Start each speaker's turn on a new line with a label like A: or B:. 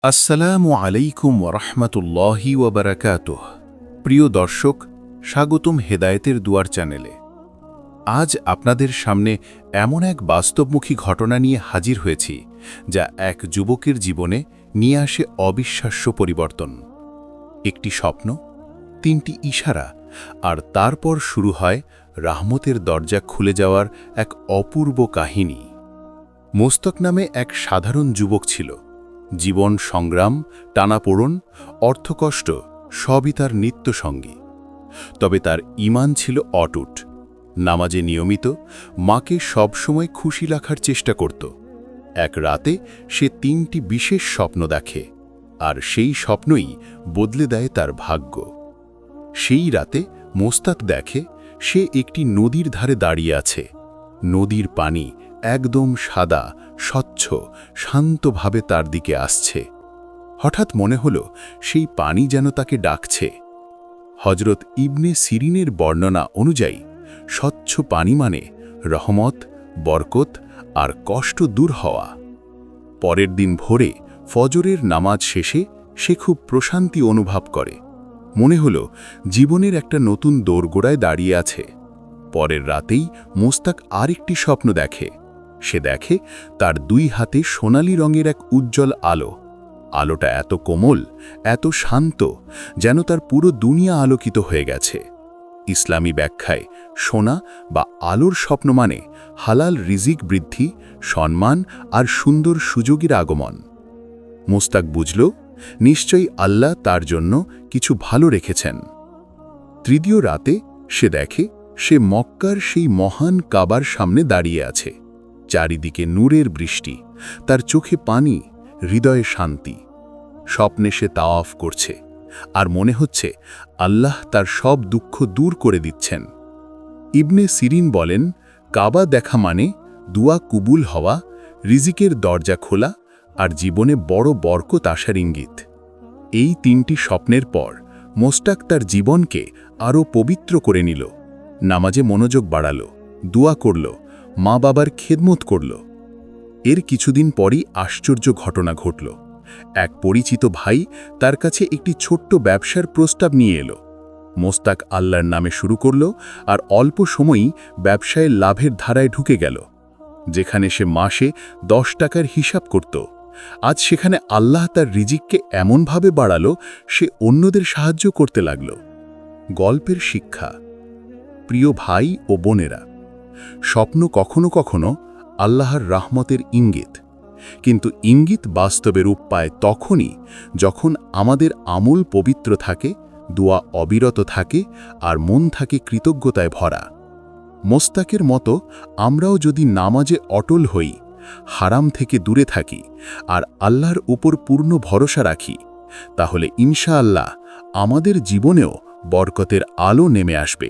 A: আসসালামু আলাইকুম ওরহমতুল্লাহি ওবরাকাতুহ। প্রিয় দর্শক, স্বাগতম হেদায়েতের দুয়ার চ্যানেলে। আজ আপনাদের সামনে এমন এক বাস্তবমুখী ঘটনা নিয়ে হাজির হয়েছি যা এক যুবকের জীবনে নিয়ে আসে অবিশ্বাস্য পরিবর্তন। একটি স্বপ্ন, তিনটি ইশারা, আর তারপর শুরু হয় রাহমতের দরজা খুলে যাওয়ার এক অপূর্ব কাহিনী। মোস্তক নামে এক সাধারণ যুবক ছিল। জীবন সংগ্রাম, টানাপোড়ন, অর্থকষ্ট সবই তার নিত্যসঙ্গী। তবে তার ঈমান ছিল অটুট। নামাজে নিয়মিত, মাকে সবসময় খুশি রাখার চেষ্টা করত। এক রাতে সে তিনটি বিশেষ স্বপ্ন দেখে, আর সেই স্বপ্নই বদলে দেয় তার ভাগ্য। সেই রাতে মোস্তাক দেখে সে একটি নদীর ধারে দাঁড়িয়ে আছে। নদীর পানি একদম সাদা, স্বচ্ছ, শান্তভাবে তার দিকে আসছে। হঠাৎ মনে হল সেই পানি যেন তাকে ডাকছে। হজরত ইবনে সিরিনের বর্ণনা অনুযায়ী স্বচ্ছ পানি মানে রহমত, বরকত আর কষ্ট দূর হওয়া। পরের দিন ভোরে ফজরের নামাজ শেষে সে খুব প্রশান্তি অনুভব করে। মনে হল জীবনের একটা নতুন দোরগোড়ায় দাঁড়িয়ে আছে। পরের রাতেই মোস্তাক আরেকটি স্বপ্ন দেখে। সে দেখে তার দুই হাতে সোনালী রঙের এক উজ্জ্বল আলো। আলোটা এত কোমল, এত শান্ত, যেন তার পুরো দুনিয়া আলোকিত হয়ে গেছে। ইসলামী ব্যাখ্যায় সোনা বা আলোর স্বপ্ন মানে হালাল রিজিক বৃদ্ধি, সম্মান আর সুন্দর সুযোগের আগমন। মোস্তাক বুঝল, নিশ্চয়ই আল্লাহ তার জন্য কিছু ভালো রেখেছেন। তৃতীয় রাতে সে দেখে সে মক্কার সেই মহান কাবার সামনে দাঁড়িয়ে আছে। চারিদিকে নূরের বৃষ্টি, তার চোখে পানি, হৃদয়ে শান্তি। স্বপ্নে সে তাওয়াফ করছে, আর মনে হচ্ছে আল্লাহ তার সব দুঃখ দূর করে দিচ্ছেন। ইবনে সিরিন বলেন, কাবা দেখা মানে দুয়া কবুল হওয়া, রিজিকের দরজা খোলা আর জীবনে বড় বরকত আসার ইঙ্গিত। এই তিনটি স্বপ্নের পর মোস্তাক তার জীবনকে আরও পবিত্র করে নিল। নামাজে মনোযোগ বাড়াল, দোয়া করল, মা বাবার খেদমত করল। এর কিছুদিন পরই আশ্চর্য ঘটনা ঘটল। এক পরিচিত ভাই তার কাছে একটি ছোট্ট ব্যবসার প্রস্তাব নিয়ে এলো। মোস্তাক আল্লাহর নামে শুরু করল, আর অল্প সময়ই ব্যবসায় লাভের ধারায় ঢুকে গেল। যেখানে সে মাসে 10 টাকার হিসাব করত, আজ সেখানে আল্লাহ তার রিজিককে এমনভাবে বাড়ালো, সে অন্যদের সাহায্য করতে লাগল। গল্পের শিক্ষা। প্রিয় ভাই ও বোনেরা, স্বপ্ন কখনো কখনো আল্লাহর রাহমতের ইঙ্গিত, কিন্তু ইঙ্গিত বাস্তবে রূপ পায় তখনই যখন আমাদের আমল পবিত্র থাকে, দোয়া অবিরত থাকে, আর মন থাকে কৃতজ্ঞতায় ভরা। মোস্তাকের মতো আমরাও যদি নামাজে অটল হই, হারাম থেকে দূরে থাকি, আর আল্লাহর উপর পূর্ণ ভরসা রাখি, তাহলে ইনশাআল্লাহ আমাদের জীবনেও বরকতের আলো নেমে আসবে।